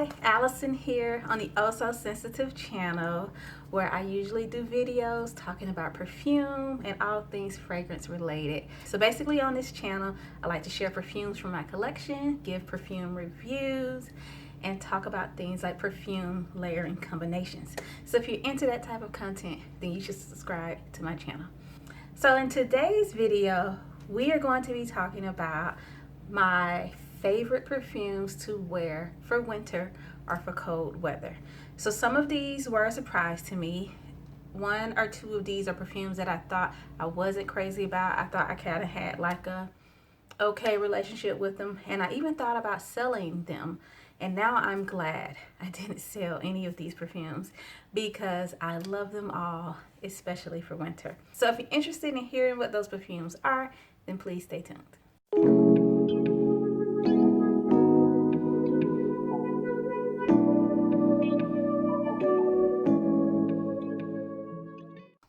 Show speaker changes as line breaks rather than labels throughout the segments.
Hi, Allison here on the Oh So Sensitive channel, where I usually do videos talking about perfume and all things fragrance related. So basically on this channel, I like to share perfumes from my collection, give perfume reviews, and talk about things like perfume layering combinations. So if you're into that type of content, then you should subscribe to my channel. So in today's video, we are going to be talking about my favorite perfumes to wear for winter or for cold weather. So some of these were a surprise to me. One or two of these are perfumes that I thought I wasn't crazy about. I thought I kind of had like a okay relationship with them, and I even thought about selling them. And now I'm glad I didn't sell any of these perfumes because I love them all, especially for winter. So if you're interested in hearing what those perfumes are, then please stay tuned.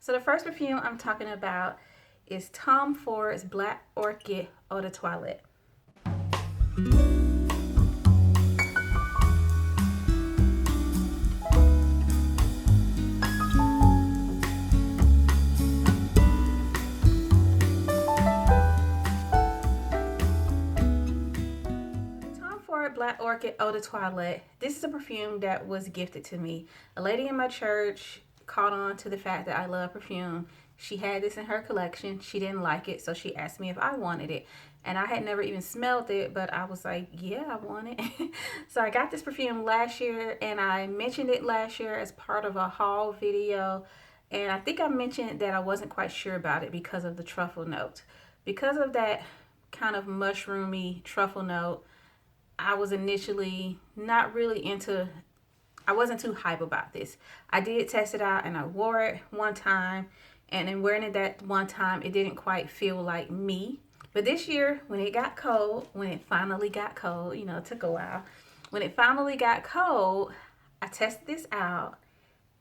So the first perfume I'm talking about is Tom Ford's Black Orchid Eau de Toilette. Tom Ford Black Orchid Eau de Toilette. This is a perfume that was gifted to me. A lady in my church caught on to the fact that I love perfume. She had this in her collection. She didn't like it, so she asked me if I wanted it. And I had never even smelled it, but I was like, yeah, I want it. So I got this perfume last year, and I mentioned it last year as part of a haul video. And I think I mentioned that I wasn't quite sure about it because of the truffle note. Because of that kind of mushroomy truffle note, I was initially not really into, I wasn't too hype about this. I did test it out and I wore it one time, and in wearing it that one time, it didn't quite feel like me. But this year, when it got cold, when it finally got cold, you know, it took a while. When it finally got cold, I tested this out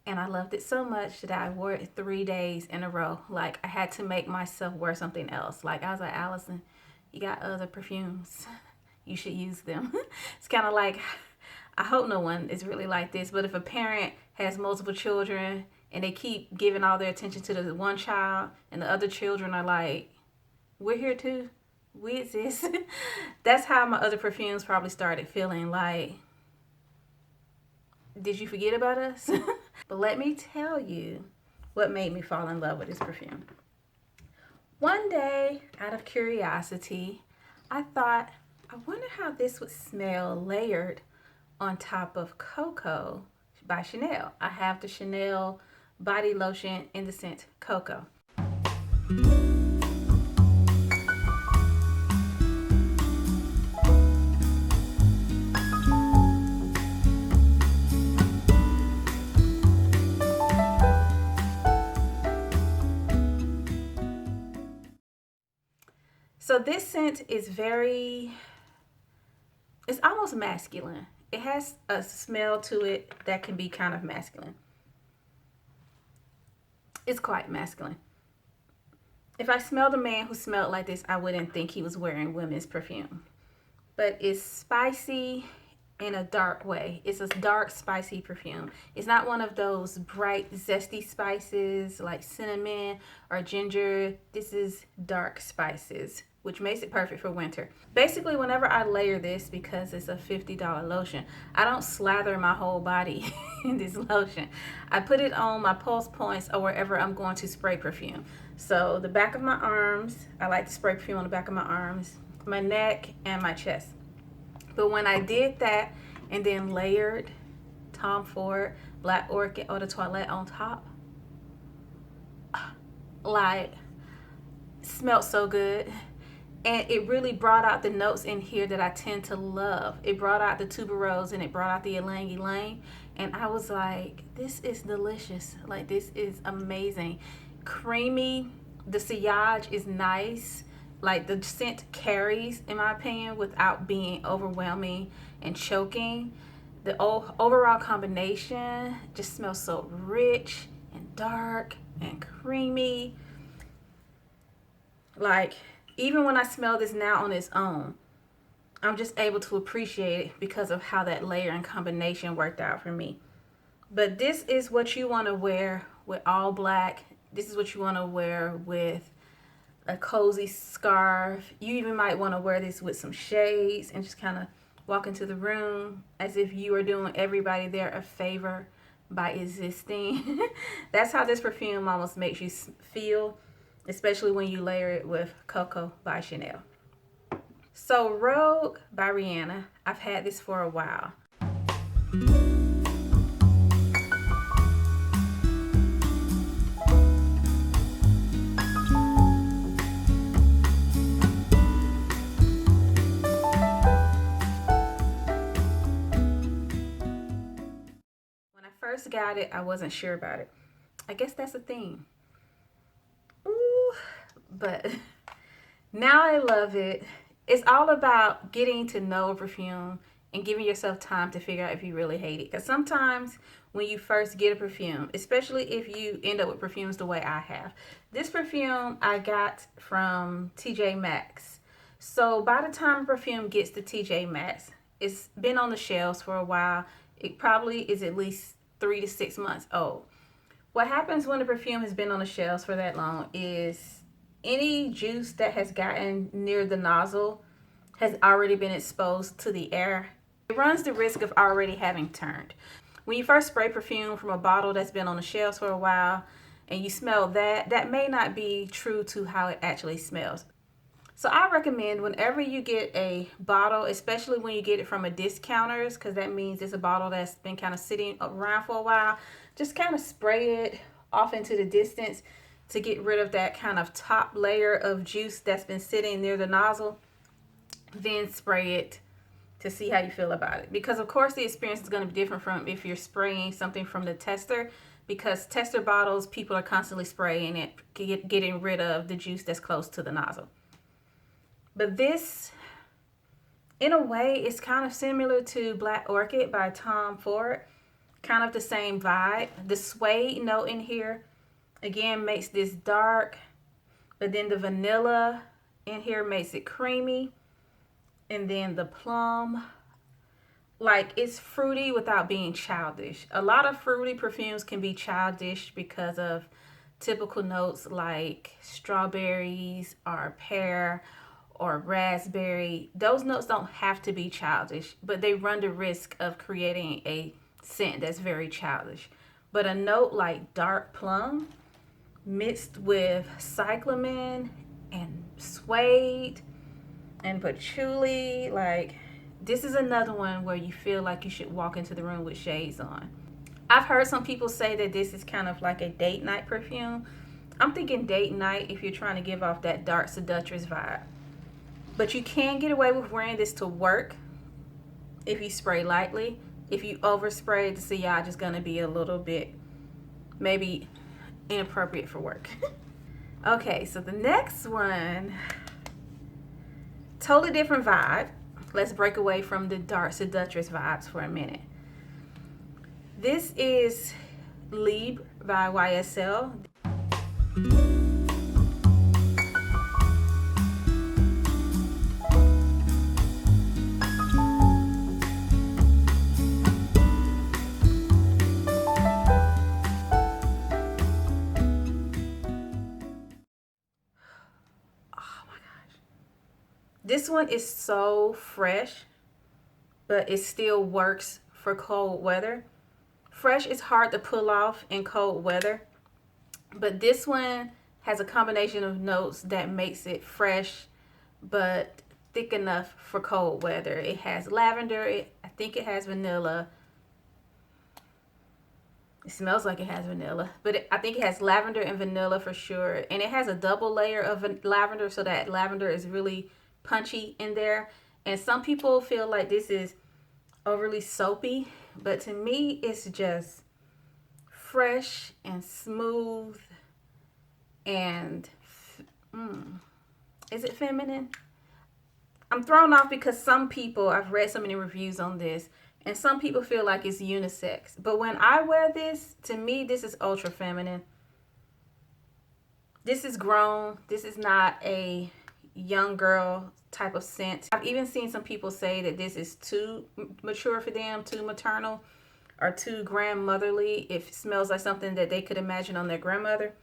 and I loved it so much that I wore it 3 days in a row. Like, I had to make myself wear something else. Like, I was like, Allison, you got other perfumes. You should use them. It's kind of like, I hope no one is really like this, but if a parent has multiple children and they keep giving all their attention to the one child and the other children are like, we're here too, we exist. That's how my other perfumes probably started feeling like, did you forget about us? But let me tell you what made me fall in love with this perfume. One day, out of curiosity, I thought, I wonder how this would smell layered on top of Coco by Chanel. I have the Chanel body lotion in the scent Coco. So this scent is it's almost masculine. It has a smell to it that can be kind of masculine. It's quite masculine. If I smelled a man who smelled like this, I wouldn't think he was wearing women's perfume. But it's spicy in a dark way. It's a dark, spicy perfume. It's not one of those bright, zesty spices like cinnamon or ginger. This is dark spices, which makes it perfect for winter. Basically, whenever I layer this, because it's a $50 lotion, I don't slather my whole body in this lotion. I put it on my pulse points or wherever I'm going to spray perfume. So the back of my arms, I like to spray perfume on the back of my arms, my neck, and my chest. But when I did that and then layered Tom Ford Black Orchid Eau de Toilette on top, like, smelled so good. And it really brought out the notes in here that I tend to love. It brought out the tuberose and it brought out the ylang ylang. And I was like, this is delicious. Like, this is amazing. Creamy. The sillage is nice. Like, the scent carries, in my opinion, without being overwhelming and choking. The overall combination just smells so rich and dark and creamy. Like, even when I smell this now on its own, I'm just able to appreciate it because of how that layer and combination worked out for me. But this is what you want to wear with all black. This is what you want to wear with a cozy scarf. You even might want to wear this with some shades and just kind of walk into the room as if you are doing everybody there a favor by existing. That's how this perfume almost makes you feel, especially when you layer it with Coco by Chanel. So Rogue by Rihanna, I've had this for a while. When I first got it, I wasn't sure about it. I guess that's a thing. Ooh, but now I love it. It's all about getting to know a perfume and giving yourself time to figure out if you really hate it. Because sometimes when you first get a perfume, especially if you end up with perfumes the way I have. This perfume I got from TJ Maxx. So by the time a perfume gets to TJ Maxx, it's been on the shelves for a while. It probably is at least 3 to 6 months old. What happens when a perfume has been on the shelves for that long is any juice that has gotten near the nozzle has already been exposed to the air. It runs the risk of already having turned. When you first spray perfume from a bottle that's been on the shelves for a while and you smell that, that may not be true to how it actually smells. So I recommend whenever you get a bottle, especially when you get it from a discounter's, because that means it's a bottle that's been kind of sitting around for a while, just kind of spray it off into the distance to get rid of that kind of top layer of juice that's been sitting near the nozzle. Then spray it to see how you feel about it. Because of course the experience is going to be different from if you're spraying something from the tester, because tester bottles, people are constantly spraying it, getting rid of the juice that's close to the nozzle. But this, in a way, is kind of similar to Black Orchid by Tom Ford. Kind of the same vibe. The suede note in here, again, makes this dark. But then the vanilla in here makes it creamy. And then the plum, like, it's fruity without being childish. A lot of fruity perfumes can be childish because of typical notes like strawberries or pear or raspberry. Those notes don't have to be childish, but they run the risk of creating a scent that's very childish. But a note like dark plum mixed with cyclamen and suede and patchouli, like, this is another one where you feel like you should walk into the room with shades on. I've heard some people say that this is kind of like a date night perfume. I'm thinking date night if you're trying to give off that dark seductress vibe. But you can get away with wearing this to work if you spray lightly. If you overspray, the sillage is going to be a little bit maybe inappropriate for work. Okay, so the next one, totally different vibe. Let's break away from the dark seductress vibes for a minute. This is Libre by YSL. This one is so fresh, but it still works for cold weather. Fresh is hard to pull off in cold weather, but this one has a combination of notes that makes it fresh, but thick enough for cold weather. It has lavender, I think it has vanilla. It smells like it has vanilla, but I think it has lavender and vanilla for sure. And it has a double layer of lavender, so that lavender is really punchy in there. And some people feel like this is overly soapy, but to me it's just fresh and smooth and is it feminine? I'm thrown off because some people, I've read so many reviews on this, and some people feel like it's unisex, but when I wear this, to me this is ultra feminine. This is grown. This is not a young girl type of scent. I've even seen some people say that this is too mature for them, too maternal, or too grandmotherly. If it smells like something that they could imagine on their grandmother.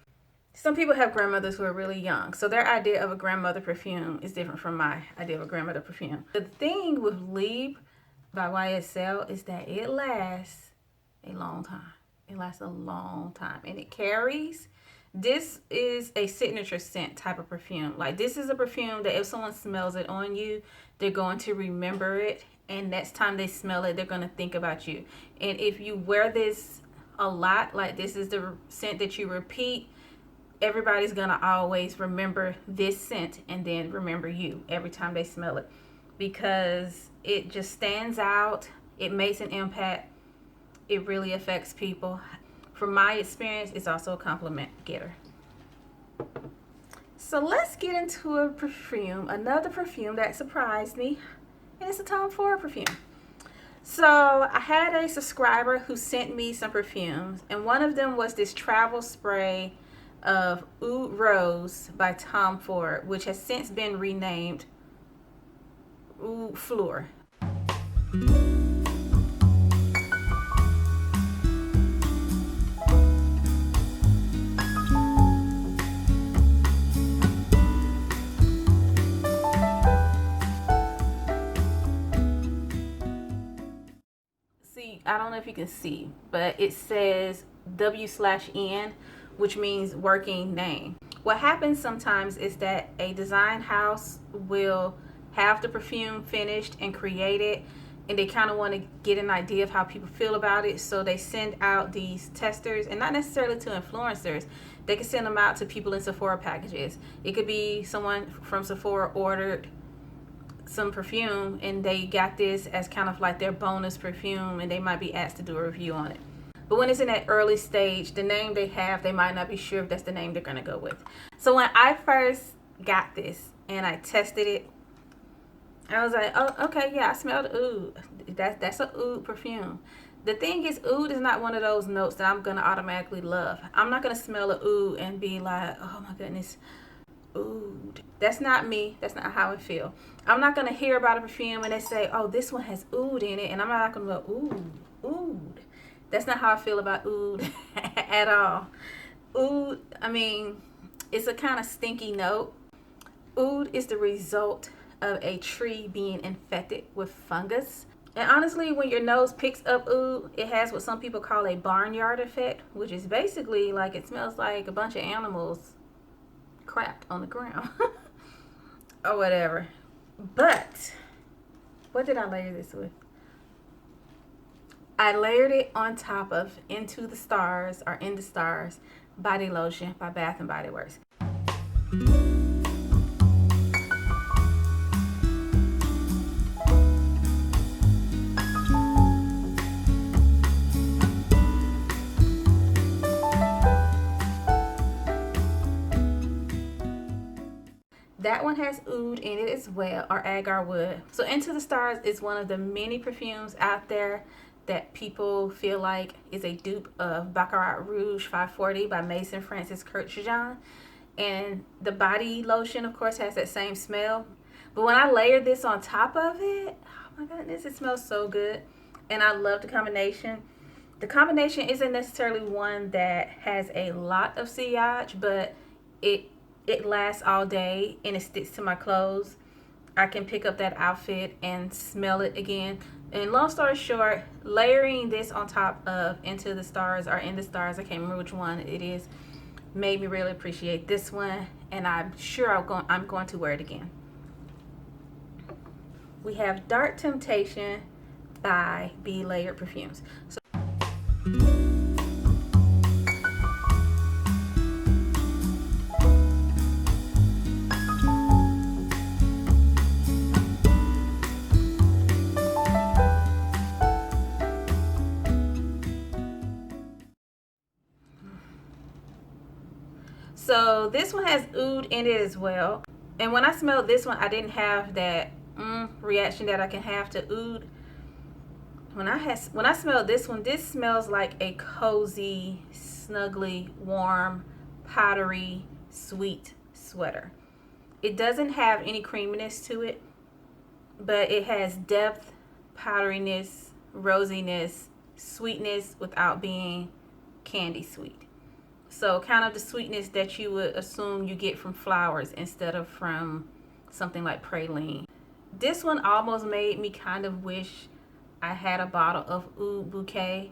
Some people have grandmothers who are really young, so their idea of a grandmother perfume is different from my idea of a grandmother perfume. The thing with Libre by YSL is that it lasts a long time. It lasts a long time, and it carries. This is a signature scent type of perfume. Like, this is a perfume that if someone smells it on you, they're going to remember it, and next time they smell it, they're going to think about you. And if you wear this a lot, like this is the scent that you repeat, everybody's gonna always remember this scent and then remember you every time they smell it, because it just stands out. It makes an impact. It really affects people. From my experience, it's also a compliment getter. So let's get into a perfume, another perfume that surprised me, and it's a Tom Ford perfume. So I had a subscriber who sent me some perfumes, and one of them was this travel spray of Oud Rose by Tom Ford, which has since been renamed Oud Fleur. See, I don't know if you can see, but it says W/N, which means working name. What happens sometimes is that a design house will have the perfume finished and created, and they kind of want to get an idea of how people feel about it, so they send out these testers, and not necessarily to influencers. They can send them out to people in Sephora packages. It could be someone from Sephora ordered some perfume and they got this as kind of like their bonus perfume, and they might be asked to do a review on it. But when it's in that early stage, the name they have, they might not be sure if that's the name they're going to go with. So when I first got this and I tested it, I was like, oh, okay, yeah, I smelled oud. That's an oud perfume. The thing is, oud is not one of those notes that I'm going to automatically love. I'm not going to smell an oud and be like, oh my goodness, oud. That's not me. That's not how I feel. I'm not going to hear about a perfume and they say, oh, this one has oud in it, and I'm not going to go, ooh, oud. That's not how I feel about oud at all. Oud, I mean, it's a kind of stinky note. Oud is the result of a tree being infected with fungus. And honestly, when your nose picks up oud, it has what some people call a barnyard effect, which is basically like it smells like a bunch of animals crapped on the ground or whatever. But what did I layer this with? I layered it on top of Into the Stars or In the Stars body lotion by Bath and Body Works. That one has oud in it as well, or agar wood. So Into the Stars is one of the many perfumes out there that people feel like is a dupe of Baccarat Rouge 540 by Mason Francis Kurkdjian. And the body lotion, of course, has that same smell. But when I layered this on top of it, oh my goodness, it smells so good. And I love the combination. The combination isn't necessarily one that has a lot of sillage, but it lasts all day and it sticks to my clothes. I can pick up that outfit and smell it again. And long story short, layering this on top of Into the Stars or In the Stars, I can't remember which one it is, made me really appreciate this one, and I'm sure I'm going to wear it again. We have Dark Temptation by Be Layered Perfumes. So So this one has oud in it as well. And when I smelled this one, I didn't have that reaction that I can have to oud. When I smelled this one, this smells like a cozy, snuggly, warm, powdery, sweet sweater. It doesn't have any creaminess to it, but it has depth, powderiness, rosiness, sweetness without being candy sweet. So kind of the sweetness that you would assume you get from flowers instead of from something like praline. This one almost made me kind of wish I had a bottle of Oud Bouquet.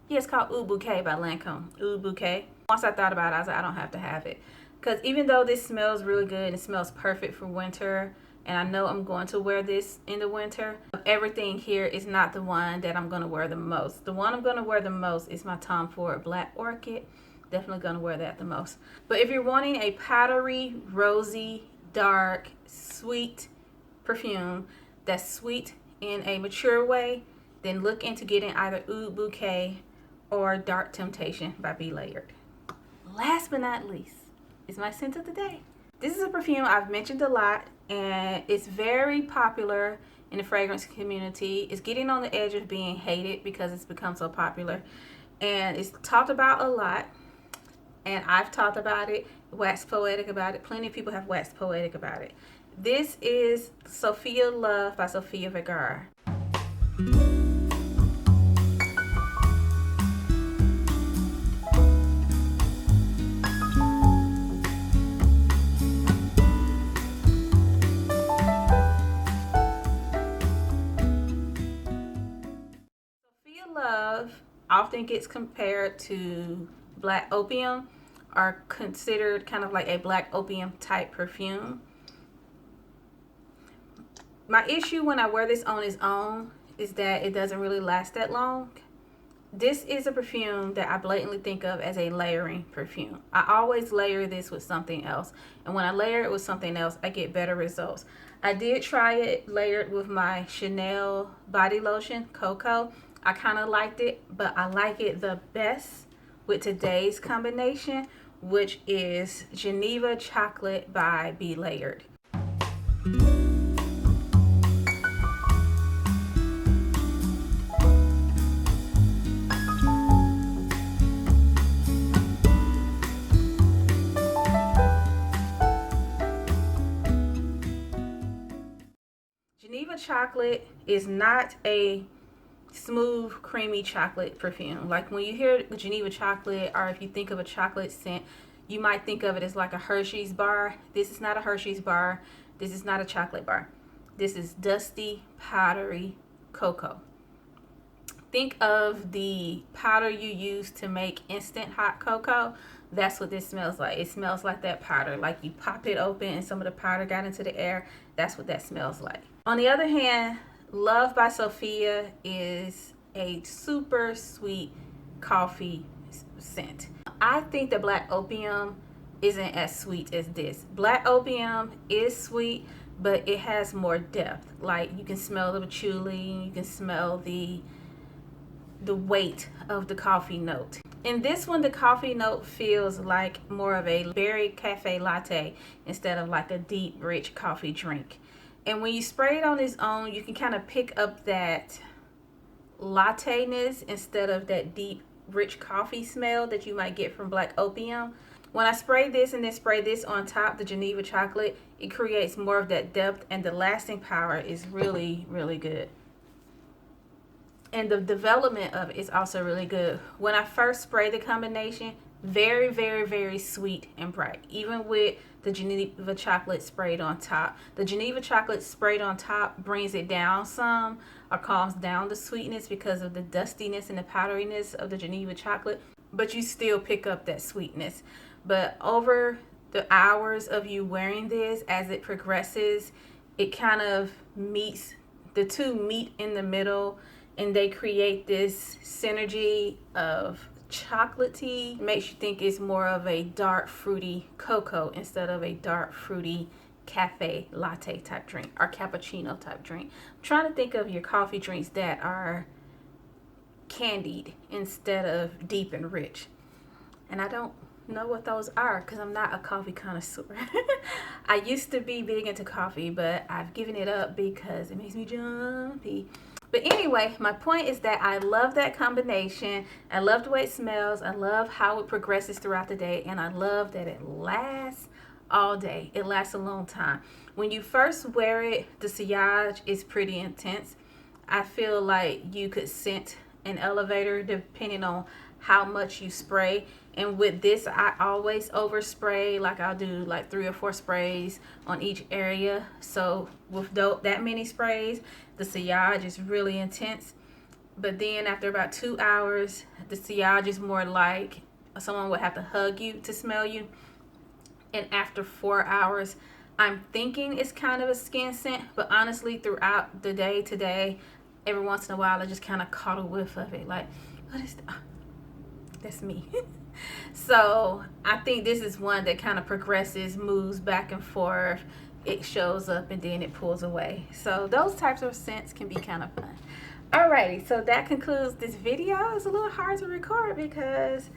Yeah, it's called Oud Bouquet by Lancome. Oud Bouquet. Once I thought about it, I was like, I don't have to have it. Because even though this smells really good and it smells perfect for winter, and I know I'm going to wear this in the winter, everything here is not the one that I'm going to wear the most. The one I'm going to wear the most is my Ford Black Orchid. Definitely going to wear that the most. But if you're wanting a powdery, rosy, dark, sweet perfume that's sweet in a mature way, then look into getting either Oud Bouquet or Dark Temptation by Be Layered. Last but not least is my scent of the day. This is a perfume I've mentioned a lot, and it's very popular in the fragrance community. It's getting on the edge of being hated because it's become so popular, and it's talked about a lot, and I've talked about it, waxed poetic about it. Plenty of people have waxed poetic about it. This is Sofia Love by Sofia Vergara. Love often gets compared to Black Opium, or considered kind of like a Black Opium type perfume. My issue when I wear this on its own is that it doesn't really last that long. This is a perfume that I blatantly think of as a layering perfume. I always layer this with something else, and when I layer it with something else, I get better results. I did try it layered with my Chanel body lotion, Coco. I kind of liked it, but I like it the best with today's combination, which is Geneva Chocolate by Be Layered. Geneva Chocolate is not a smooth, creamy chocolate perfume. Like when you hear Geneva Chocolate, or if you think of a chocolate scent, you might think of it as like a Hershey's bar. This is not a Hershey's bar. This is not a chocolate bar. This is dusty, powdery cocoa. Think of the powder you use to make instant hot cocoa. That's what this smells like. It smells like that powder. Like you pop it open and some of the powder got into the air. That's what that smells like. On the other hand, Love by Sofia is a super sweet coffee scent. I think the Black Opium isn't as sweet as this. Black Opium is sweet, but it has more depth. Like you can smell the patchouli, you can smell the weight of the coffee note. In this one, the coffee note feels like more of a berry cafe latte instead of like a deep, rich coffee drink. And when you spray it on its own, you can kind of pick up that latte-ness instead of that deep, rich coffee smell that you might get from Black Opium. When I spray this and then spray this on top, the Geneva Chocolate, it creates more of that depth, and the lasting power is really, really good. And the development of it is also really good. When I first sprayed the combination, very, very, very sweet and bright, even with the Geneva Chocolate sprayed on top. The Geneva Chocolate sprayed on top brings it down some, or calms down the sweetness because of the dustiness and the powderiness of the Geneva Chocolate, but you still pick up that sweetness. But over the hours of you wearing this, as it progresses, it kind of meets, the two meet in the middle, and they create this synergy of chocolatey. Makes you think it's more of a dark fruity cocoa instead of a dark fruity cafe latte type drink or cappuccino type drink. I'm trying to think of your coffee drinks that are candied instead of deep and rich, and I don't know what those are because I'm not a coffee connoisseur. I used to be big into coffee, but I've given it up because it makes me jumpy. But anyway, my point is that I love that combination. I love the way it smells. I love how it progresses throughout the day. And I love that it lasts all day. It lasts a long time. When you first wear it, the sillage is pretty intense. I feel like you could scent an elevator depending on how much you spray. And with this, I always overspray. Like I'll do like 3 or 4 sprays on each area. So with that many sprays, the sillage is really intense. But then after about 2 hours, the sillage is more like someone would have to hug you to smell you. And after 4 hours, I'm thinking it's kind of a skin scent, but honestly, throughout the day today, every once in a while, I just kind of caught a whiff of it. Like, what is that? That's me. So I think this is one that kind of progresses, moves back and forth. It shows up and then it pulls away. So those types of scents can be kind of fun. Alrighty, so that concludes this video. It's a little hard to record because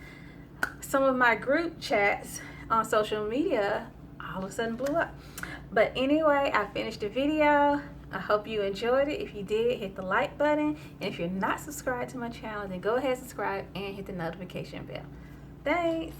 some of my group chats on social media all of a sudden blew up. But anyway, I finished the video. I hope you enjoyed it. If you did, hit the like button. And if you're not subscribed to my channel, then go ahead and subscribe and hit the notification bell. Thanks.